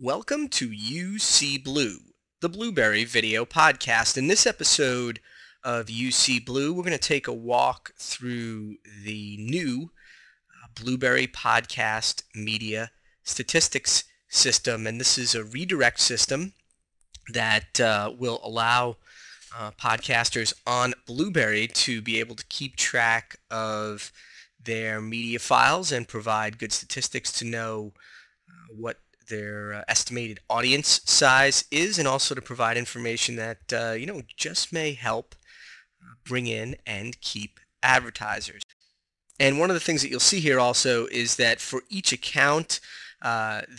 Welcome to UC Blue, the Blubrry video podcast. In this episode of UC Blue, we're going to take a walk through the new Blubrry podcast media statistics system. And this is a redirect system that will allow podcasters on Blubrry to be able to keep track of their media files and provide good statistics to know what their estimated audience size is, and also to provide information that just may help bring in and keep advertisers. And one of the things that you'll see here also is that for each account,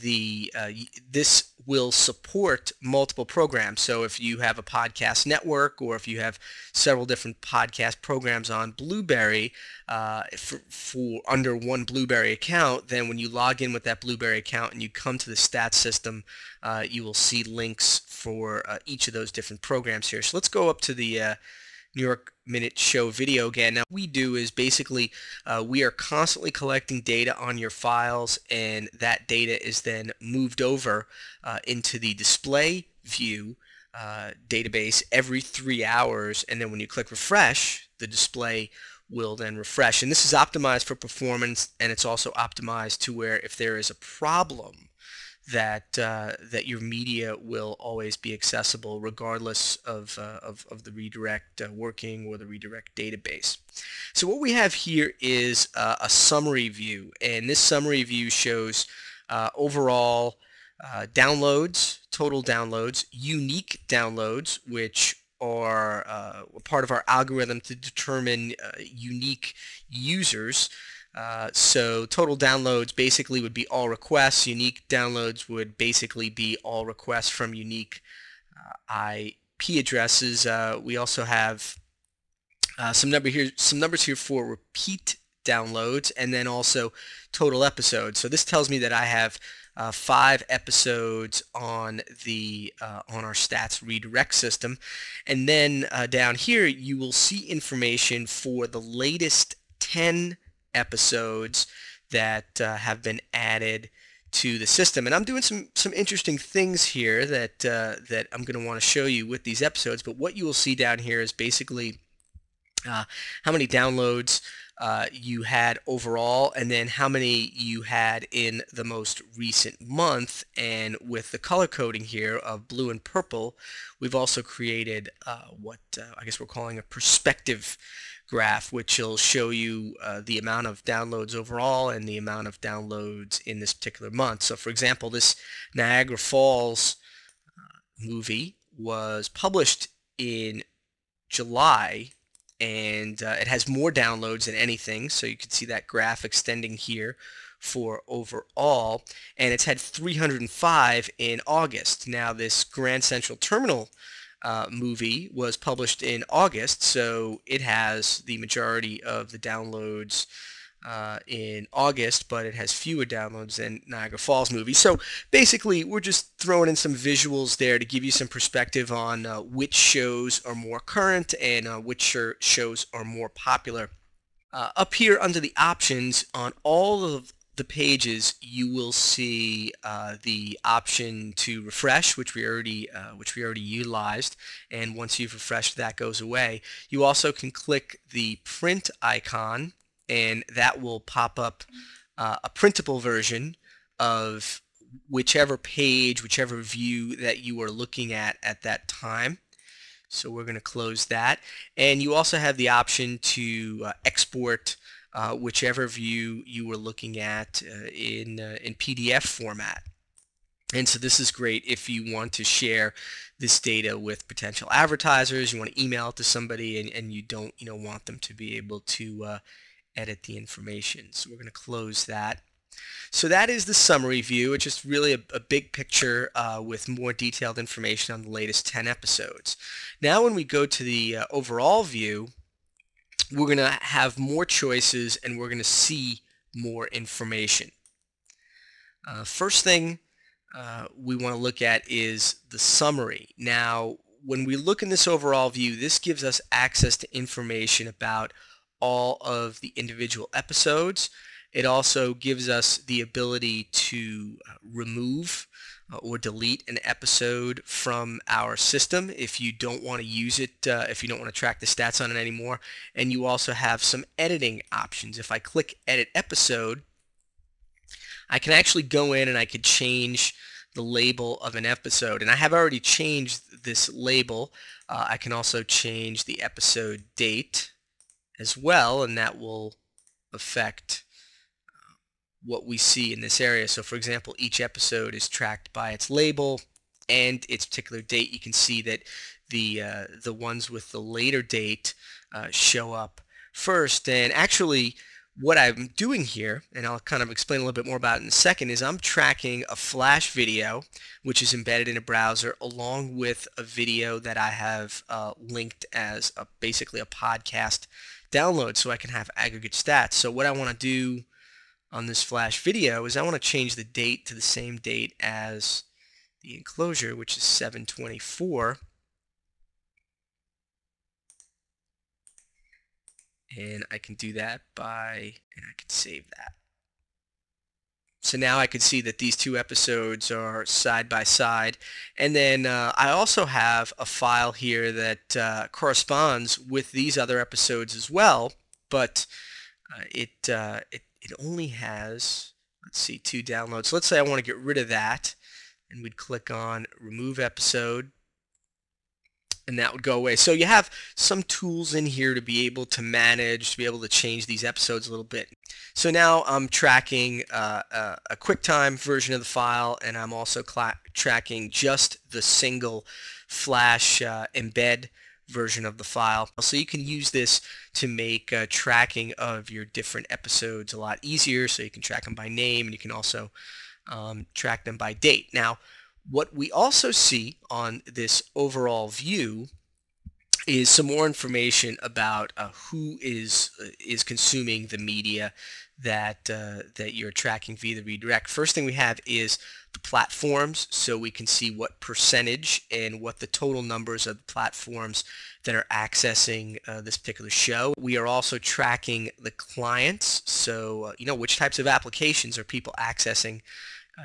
this will support multiple programs. So if you have a podcast network, or if you have several different podcast programs on Blubrry for under one Blubrry account, then when you log in with that Blubrry account and you come to the stats system, you will see links for each of those different programs here. So let's go up to the New York Minute Show video again. Now, what we do is basically we are constantly collecting data on your files, and that data is then moved over into the display view database every 3 hours, and then when you click refresh, the display will then refresh. And this is optimized for performance, and it's also optimized to where if there is a problem, that your media will always be accessible regardless of the redirect working or the redirect database. So what we have here is a summary view, and this summary view shows overall downloads, total downloads, unique downloads, which are part of our algorithm to determine unique users. So total downloads basically would be all requests. Unique downloads would basically be all requests from unique IP addresses. We also have some numbers here for repeat downloads, and then also total episodes. So this tells me that I have 5 episodes on our stats redirect system, and then down here you will see information for the latest 10 episodes that have been added to the system. And I'm doing some interesting things here that I'm going to want to show you with these episodes. But what you will see down here is basically how many downloads you had overall, and then how many you had in the most recent month. And with the color coding here of blue and purple, we've also created what I guess we're calling a perspective graph, which will show you the amount of downloads overall and the amount of downloads in this particular month. So for example, this Niagara Falls movie was published in July, and it has more downloads than anything, so you can see that graph extending here for overall, and it's had 305 in August. Now this Grand Central Terminal movie was published in August, so it has the majority of the downloads in August, but it has fewer downloads than Niagara Falls movie. So basically, we're just throwing in some visuals there to give you some perspective on which shows are more current and which shows are more popular. Up here under the options on all of the pages, you will see the option to refresh, which we already utilized, and once you've refreshed, that goes away. You also can click the print icon, and that will pop up a printable version of whichever page, whichever view that you are looking at that time. So we're going to close that, and you also have the option to export whichever view you were looking at in PDF format. And so this is great if you want to share this data with potential advertisers, you want to email it to somebody, and you don't want them to be able to edit the information. So we're going to close that. So that is the summary view. It's just really a big picture with more detailed information on the latest 10 episodes. Now when we go to the overall view, we're going to have more choices, and we're going to see more information. First thing we want to look at is the summary. Now, when we look in this overall view, this gives us access to information about all of the individual episodes. It also gives us the ability to remove or delete an episode from our system if you don't want to use it, if you don't want to track the stats on it anymore. And you also have some editing options. If I click Edit Episode, I can actually go in and I could change the label of an episode. And I have already changed this label. I can also change the episode date as well, and that will affect what we see in this area. So for example, each episode is tracked by its label and its particular date. You can see that the ones with the later date show up first. And actually, what I'm doing here, and I'll kind of explain a little bit more about it in a second, is I'm tracking a Flash video, which is embedded in a browser, along with a video that I have linked as basically a podcast download, so I can have aggregate stats. So what I want to do on this Flash video is I want to change the date to the same date as the enclosure, which is 7/24. And I can do that and I can save that. So now I can see that these two episodes are side by side. And then I also have a file here that corresponds with these other episodes as well, but it only has, let's see, 2 downloads. So let's say I want to get rid of that, and we'd click on Remove Episode, and that would go away. So you have some tools in here to be able to manage, to be able to change these episodes a little bit. So now I'm tracking a QuickTime version of the file, and I'm also tracking just the single Flash embed version of the file. So you can use this to make tracking of your different episodes a lot easier. So you can track them by name, and you can also track them by date. Now, what we also see on this overall view is some more information about who is consuming the media that you're tracking via the redirect. First thing we have is the platforms, so we can see what percentage and what the total numbers of the platforms that are accessing this particular show. We are also tracking the clients, so which types of applications are people accessing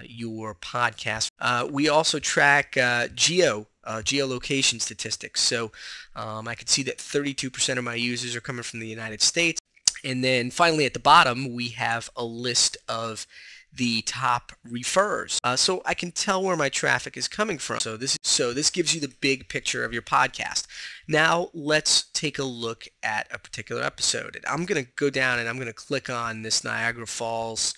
your podcast. We also track geolocation statistics. So I can see that 32% of my users are coming from the United States. And then finally at the bottom, we have a list of the top referrers. So I can tell where my traffic is coming from. So this gives you the big picture of your podcast. Now let's take a look at a particular episode. And I'm going to go down and I'm going to click on this Niagara Falls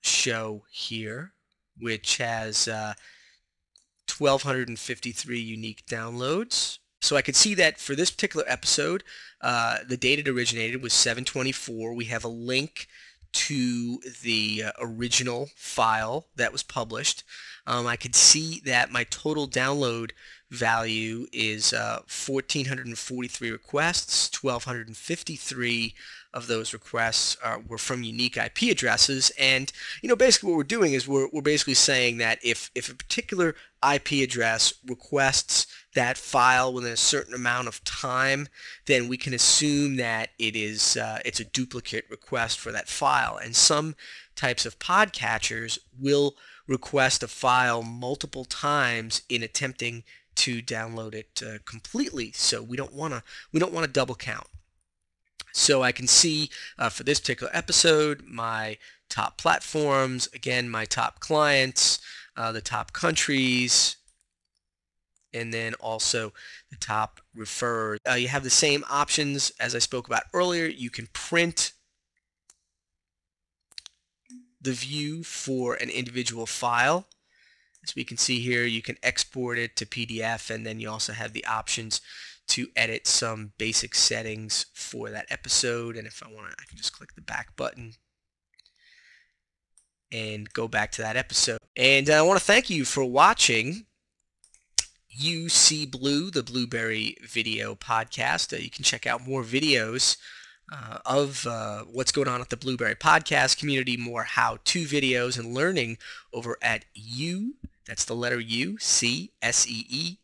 show here, which has 1,253 unique downloads. So I could see that for this particular episode, the date it originated was 7/24. We have a link to the original file that was published. I could see that my total download value is 1,443 requests. 1,253 of those requests were from unique IP addresses. And basically what we're doing is we're basically saying that if a particular IP address requests that file within a certain amount of time, then we can assume that it's a duplicate request for that file. And some types of podcatchers will request a file multiple times in attempting to download it completely. So we don't want to double count. So I can see for this particular episode my top platforms, again my top clients, the top countries, and then also the top referrers. You have the same options as I spoke about earlier. You can print the view for an individual file. As we can see here, you can export it to PDF, and then you also have the options to edit some basic settings for that episode. And if I want to, I can just click the back button and go back to that episode. And I want to thank you for watching UC Blue, the Blubrry video podcast. You can check out more videos of what's going on at the Blubrry podcast community, more how-to videos and learning over at that's the letter U, C-S-E-E-B-L-U.com.